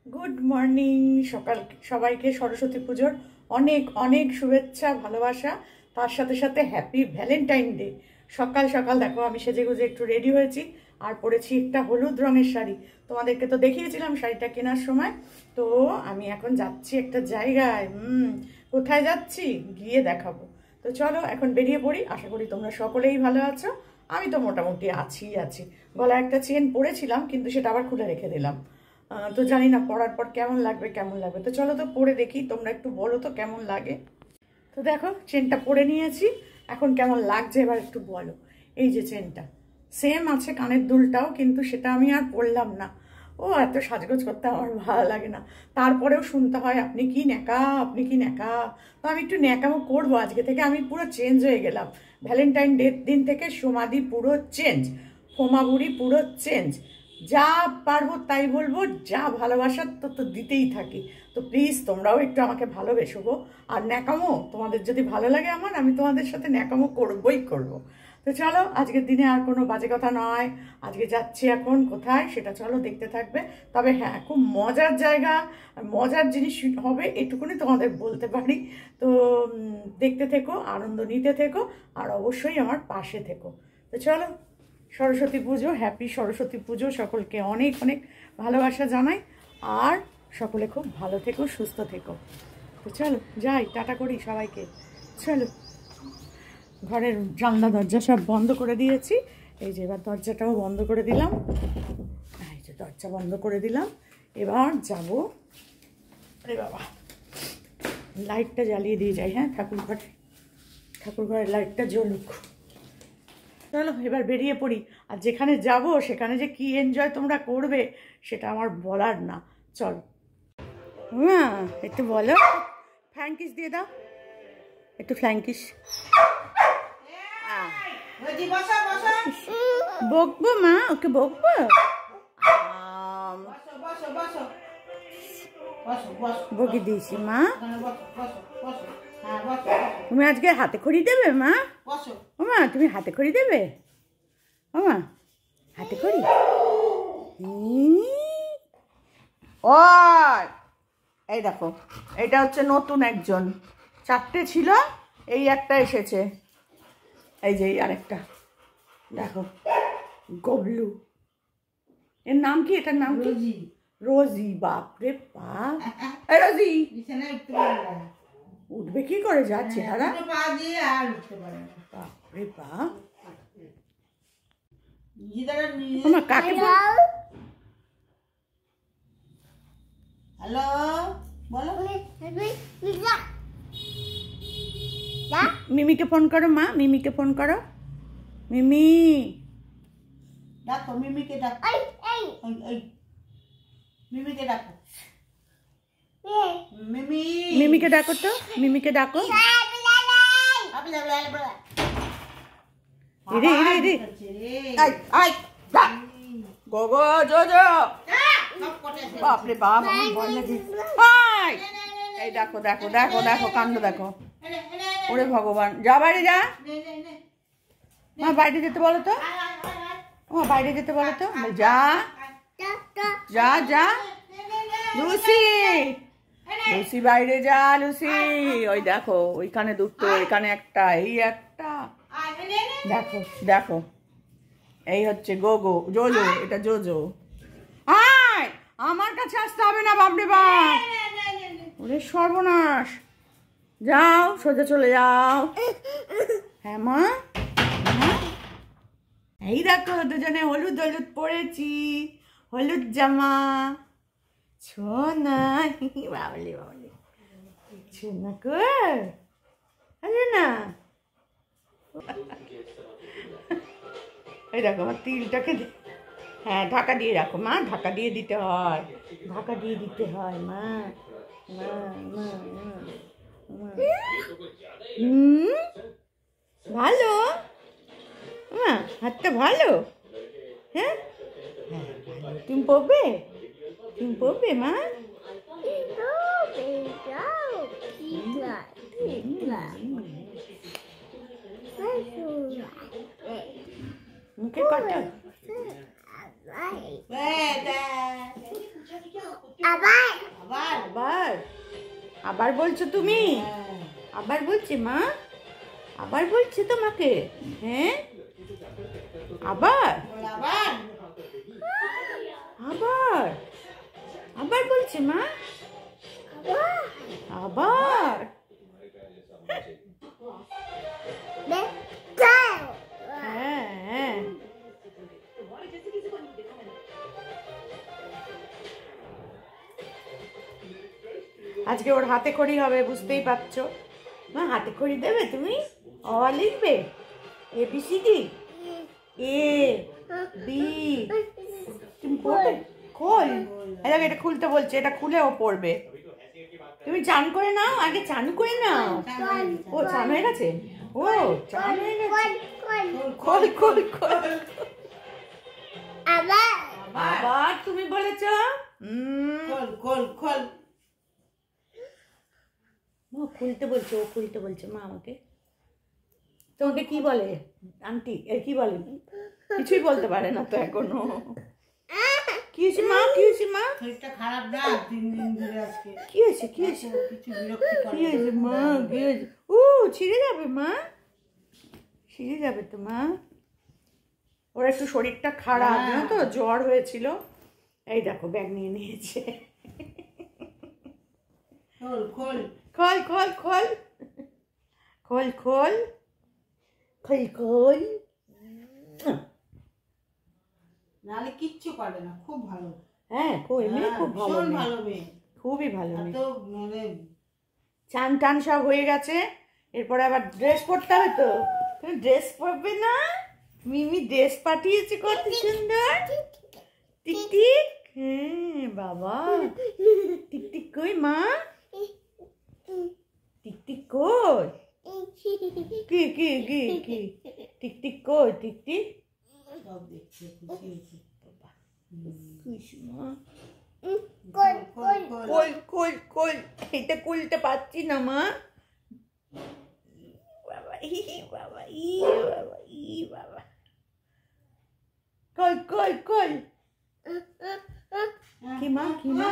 Good morning. সকাল সবাইকে সরস্বতী পুজোর অনেক অনেক শুভেচ্ছা, ভালোবাসা। তার সাথে সাথে হ্যাপি ভ্যালেন্টাইন ডে। সকাল সকাল দেখো আমি সেজেগুজে একটু রেডি হয়েছি আর পরেছি একটা হলুদ রঙের শাড়ি। তোমাদেরকে তো দেখিয়েছিলাম শাড়িটা কেনার সময়। তো আমি এখন যাচ্ছি একটা জায়গায়। কোথায় যাচ্ছি গিয়ে দেখাবো। তো চলো এখন বেরিয়ে পড়ি। আশা করি তোমরা সকলেই ভালো আছো। আমি তো মোটামুটি আছি। গলায় একটা চেন পরেছিলাম কিন্তু সেটা আবার খুলে রেখে দিলাম। তো জানি না পরার পর কেমন লাগবে। তো চলো তো পরে দেখি, তোমরা একটু বলো তো কেমন লাগে। তো দেখো চেনটা পরে নিয়েছি, এখন কেমন লাগছে এবার একটু বলো। এই যে চেনটা সেম আছে, কানের দুলটাও, কিন্তু সেটা আমি আর পরলাম না। ও এত সাজগোজ করতে আমার ভালো লাগে না। তারপরেও শুনতে হয় আপনি কি ন্যাকা। তো আমি একটু ন্যাকামো করবো আজকে থেকে। আমি পুরো চেঞ্জ হয়ে গেলাম। ভ্যালেন্টাইন ডের দিন থেকে সমাধি পুরো চেঞ্জ, হোমাবুড়ি পুরো চেঞ্জ। যা পারবো তাই বলবো, যা ভালোবাসার তো দিতেই থাকি। তো প্লিজ তোমরাও একটু আমাকে ভালোবেসো গো। আর ন্যাকামো তোমাদের যদি ভালো লাগে আমি তোমাদের সাথে ন্যাকামো করবো। তো চলো, আজকের দিনে আর কোনো বাজে কথা নয়। আজকে যাচ্ছি এখন কোথায় সেটা চলো দেখতে থাকবে। তবে হ্যাঁ, খুব মজার জায়গা, মজার জিনিস হবে এটুকুনি তোমাদের বলতে পারি। তো দেখতে থেকো, আনন্দ নিতে থেকো, আর অবশ্যই আমার পাশে থেকো। তো চলো, সরস্বতী পুজো, হ্যাপি সরস্বতী পুজো। সকলকে অনেক অনেক ভালোবাসা জানাই। আর সকলে খুব ভালো থেকো, সুস্থ থেকো। তো চলো যাই, টাটা করি সবাইকে। চলো, ঘরের জানলা দরজা সব বন্ধ করে দিয়েছি। এই যে এবার দরজাটাও বন্ধ করে দিলাম। এই যে দরজা বন্ধ করে দিলাম। এবার যাবো। আরে বাবা, লাইটটা জ্বালিয়ে দিয়ে যাই। হ্যাঁ, ঠাকুর ঘরের লাইটটা জ্বলুক। চলো এবার বেরিয়ে পড়ি। আর যেখানে যাব সেখানে যে কি এনজয় তোমরা করবে সেটা আমার বলার না। চলো একটু বলো, ফ্ল্যাঙ্কিস দিয়ে দাও, একটু ফ্ল্যাঙ্কিস। বকবো মা, ওকে বকবো। বকে দিয়েছি মা। তুমি আজকে হাতে খড়ি দেবে মা? ওমা তুমি হাতে খড়ি দেবে? ওমা হাতে খড়ি। ও এই দেখো, এটা হচ্ছে নতুন একজন। 4টে ছিল, এই একটা এসেছে। এই যে আরেকটা দেখো, গবলু। এর নাম কি? এটার নাম কি? রোজি। বাপরে বাপ, রোজি উঠবে কি করে? যাচ্ছে তারা বাপরে বাপ। কাকে হ্যালো বলো, মিমিকে ফোন করো মা, মিমিকে ফোন করো। মিমি ডাকো, মিমিকে ডাকো, মিমিকে ডাকো, মিমিকে ডাকো তো, মিমিকে ডাকো। গোগো জোজো, বাপরে বাপ, আমার ভয় লাগে। এই দেখো দেখো দেখো দেখো কাণ্ড দেখো। ওরে ভগবান, যা বাইরে যা। মা বাইরে যেতে বলো তো, বাইরে যেতে বলো তো। যা যা যা লুসি, লুসি বাইরে যা লুসি। ওই দেখো, ওইখানে দুটো, এখানে একটা, এই একটা। দেখো দেখো, এই হচ্ছে গোগো, জোজো, এটা জোজো। আয়, আমার কাছে আসতে হবে না বাপরে বাপ। ওরে সর্বনাশ, যাও সোজা চলে যাও। হ্যাঁ মা, এই দেখো দুজনে হলুদ হলুদ পরেছি, হলুদ জামা। ছোনা বাবলি বাবলি, ছোনা কর হলো না। এই দেখো আমার তিলটাকে, হ্যাঁ ঢাকা দিয়ে রাখো মা, ঢাকা দিয়ে দিতে হয়, ঢাকা দিয়ে দিতে হয় মা। ভালো হাতটা ভালো। হ্যাঁ হ্যাঁ ভালো। তুমি পড়বে, তুমি পড়বে মা। মুখে কাটা আবার আবার আবার বলছো তুমি? আবার বলছে মা? আবার বলছে তোমাকে? হ্যাঁ আবার আবার আবার বলছে মা? আবার হ্যাঁ হ্যাঁ। আজকে ওর হাতে খড়ি হবে, বুঝতেই পারছো। মা হাতে খড়ি দেবে তুমি? অ লিখবে, ABCD, A B। তুমি পড়বে? খোল। এটা খুলতে বলছে, এটা খুলে ও পড়বে। তুমি চান করে নাও, আগে চান করে নাও। ও চান হয়ে গেছে? ও চান হয়ে গেছে। খোল খোল খোল। আবার তুমি বলেছ? খুলতে বলছে, ও খুলতে বলছে মা আমাকে। তোমাকে কি বলে আন্টি? কি বলে? কিছুই বলতে পারে না তো এখনো। কি হয়েছে মা? কি হয়েছে মা? শরীরটা খারাপ না 3 দিন ধরে আজকে। কি হয়েছে? কি হয়েছে? কিছু বিরক্তি করে। কি হয়েছে মা? কি হয়েছে? ছিঁড়ে যাবে মা, ছিঁড়ে যাবে তো মা। ওর একটু শরীরটা খারাপ, জানো তো, জ্বর হয়েছিল। এই দেখো ব্যাগ নিয়ে নিয়েছে। খোল খোল খোল খোল খোল খোল খোল খোল খোল। নালে কিচ্ছু করে না, খুব ভালো। হ্যাঁ এমনি খুব ভালো মেয়ে, ভালো মেয়ে, খুবই ভালো মেয়ে। তো মানে চান টান সব হয়ে গেছে। এরপরে আবার ড্রেস পরতে হবে তো। তুমি ড্রেস পরবে না? মিমি ড্রেস পাঠিয়েছে কত সুন্দর। টিকটিক, হ্যাঁ বাবা। টিকটিক কই মা? টিকটিক কই? কি কি কি কি? টিকটিক কই? টিকটিক সব দেখছে, খুশি হয়েছে। খুশি মা। খোল খোল কই কই কই? এটা খুলতে পারছি না মা। বাবা ই বাবা ই বাবা ই বাবা। কই কই কই? কি মা? কি মা?